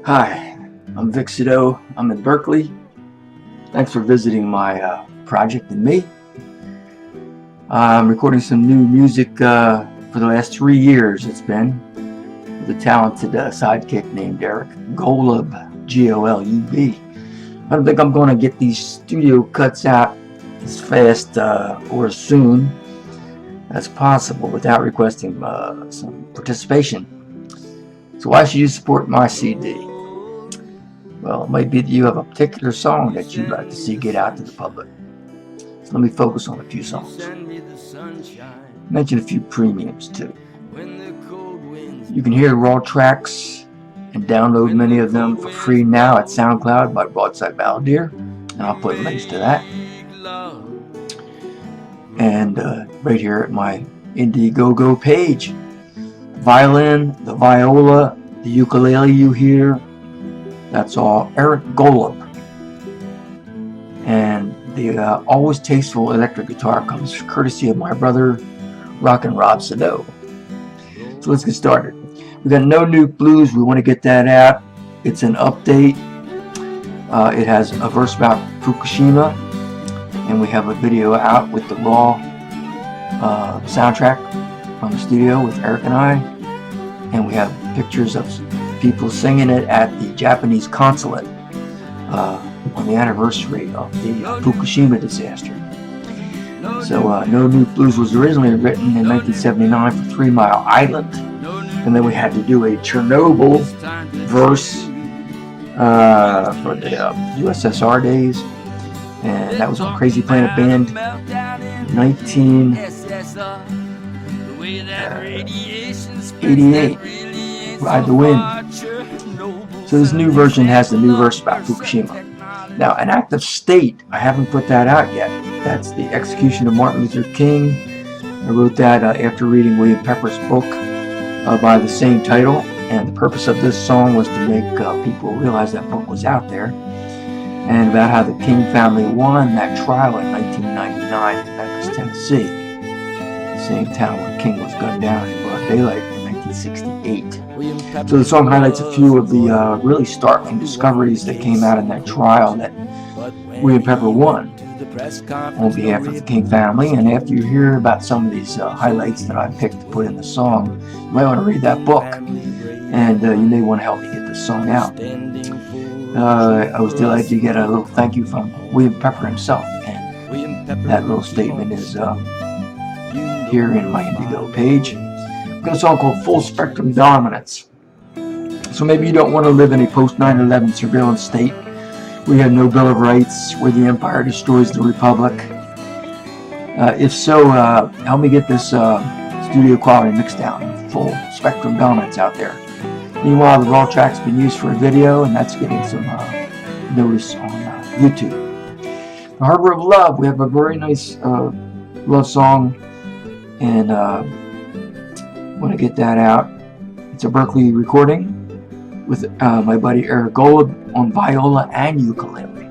Hi, I'm Vic Sadot. I'm in Berkeley. Thanks for visiting my project and me. I'm recording some new music for the last 3 years it's been with a talented sidekick named Eric Golub, G-O-L-U-B. I don't think I'm going to get these studio cuts out as fast or as soon as possible without requesting some participation. So why should you support my CD? Well, it might be that you have a particular song that you'd like to see get out to the public. So let me focus on a few songs. Mention a few premiums too. You can hear raw tracks and download many of them for free now at SoundCloud by Broadside Ballads, and I'll put links to that. And right here at my IndieGoGo page, the violin, the viola, the ukulele you hear, that's all Eric Golub. And the always tasteful electric guitar comes courtesy of my brother, Rockin' Rob Sadot. So let's get started. We got No Nuke Blues. We want to get that out. It's an update. It has a verse about Fukushima, and we have a video out with the raw soundtrack from the studio with Eric and I, and we have pictures of people singing it at the Japanese consulate on the anniversary of the Fukushima disaster. So No Nuke Blues was originally written in 1979 for 3 Mile Island, and then we had to do a Chernobyl verse for the USSR days, and that was on Crazy Planet Band 1988. Ride the Wind. So this new version has the new verse about Fukushima. Now, An Act of State, I haven't put that out yet. That's the execution of Martin Luther King. I wrote that after reading William Pepper's book by the same title, and the purpose of this song was to make people realize that book was out there, and about how the King family won that trial in 1999 in Memphis, Tennessee, the same town where King was gunned down in broad daylight in 1968. So the song highlights a few of the really startling discoveries that came out in that trial that William Pepper won on behalf of the King family. And after you hear about some of these highlights that I picked to put in the song, you might want to read that book, and you may want to help me get this song out. I was delighted to get a little thank you from William Pepper himself, and that little statement is here in my IndieGoGo page. I've got a song called Full Spectrum Dominance. So maybe you don't want to live in a post 9/11 surveillance state where you have no Bill of Rights, where the empire destroys the republic. If so, help me get this studio quality mixdown, Full Spectrum Dominance out there. Meanwhile, the raw track's been used for a video, and that's getting some notice on YouTube. The Harbor of Love, we have a very nice love song, and want to get that out. It's a Berkeley recording with my buddy Eric Golub on viola and ukulele,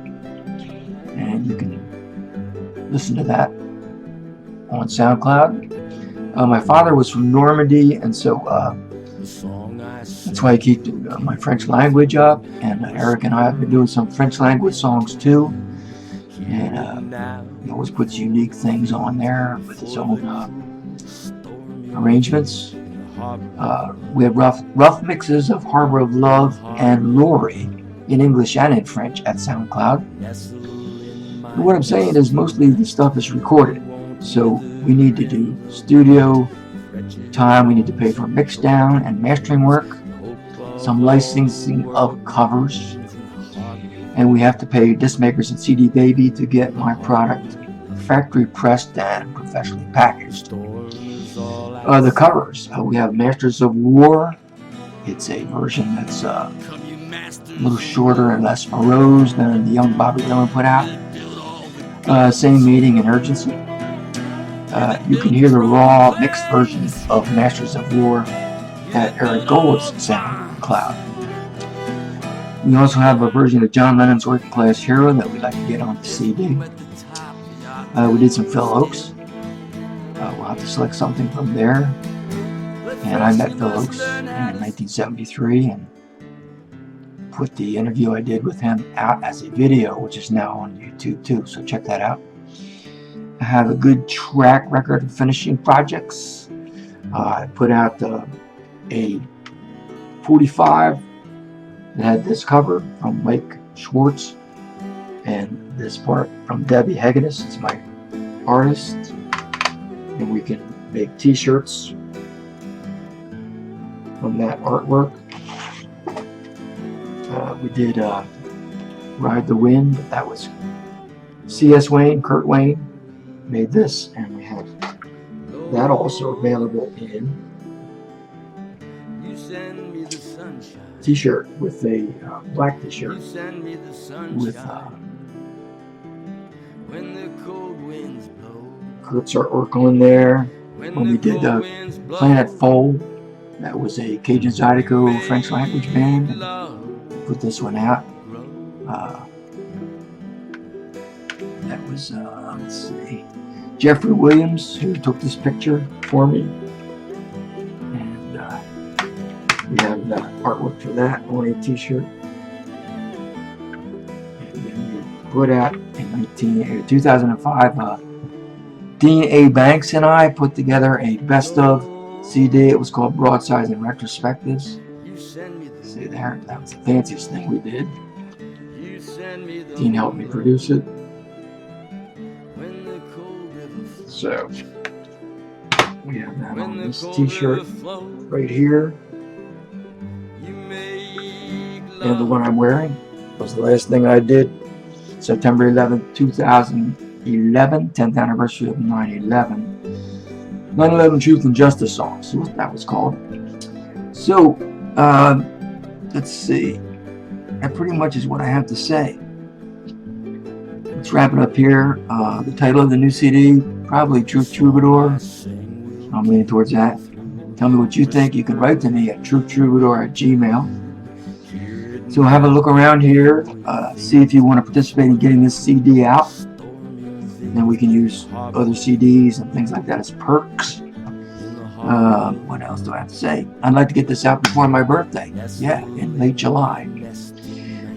and you can listen to that on SoundCloud. My father was from Normandy, and so that's why I keep my French language up, and Eric and I have been doing some French language songs too, and he always puts unique things on there with his own arrangements. We have rough mixes of Harbor of Love and Lori in English and in French at SoundCloud. And what I'm saying is mostly the stuff is recorded, so we need to do studio time, we need to pay for mixdown and mastering work, some licensing of covers, and we have to pay disc makers and CD Baby to get my product factory pressed and professionally packaged. The covers, we have Masters of War. It's a version that's a little shorter and less morose than the young Bobby Dylan put out. Same meaning and urgency. You can hear the raw mixed version of Masters of War at Eric Golub's SoundCloud. We also have a version of John Lennon's Working Class Hero that we'd like to get on the CD. We did some Phil Ochs. We'll have to select something from there. And I met Phil Ochs in 1973 and put the interview I did with him out as a video, which is now on YouTube too, so check that out. I have a good track record of finishing projects. I put out a 45 that had this cover from Mike Schwartz and this part from Debbie Hegedus. It's my artist, and we can make t-shirts from that artwork. We did Ride the Wind. That was C.S. Wayne, Kurt Wayne made this, and we have that also available in t-shirt with a black t-shirt with Kurt's artwork in there. When we did Planet Fold, that was a Cajun Zydeco French language band. Put this one out. That was, let's see, Jeffrey Williams, who took this picture for me. And we have the artwork for that on a t-shirt. And then we put out in 2005, Dean A. Banks and I put together a best of CD. It was called Broadsides and Retrospectives. See there, that was the fanciest thing we did. Dean helped me produce it. So we have that on this t-shirt right here. And the one I'm wearing was the last thing I did, September 11th, 2011, 10th anniversary of 9/11. 9/11 Truth and Justice songs, so that was called. So, let's see. That pretty much is what I have to say. Let's wrap it up here. The title of the new CD, probably Truth Troubadour. I'm leaning towards that. Tell me what you think. You can write to me at truthtroubadour@gmail.com. So have a look around here. See if you want to participate in getting this CD out. Then we can use other CDs and things like that as perks. What else do I have to say? I'd like to get this out before my birthday. Yeah, in late July.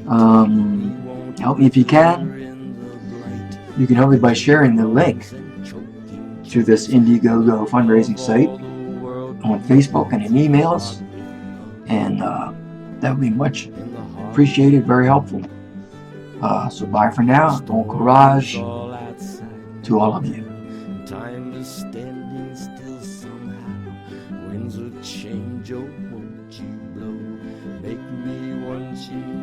Help me if you can. You can help me by sharing the link to this IndieGoGo fundraising site on Facebook and in emails. And that would be much appreciated, very helpful. So bye for now. Bon courage to all of you. Time is standing still somehow. Winds will change, oh, won't you blow? Make me want you.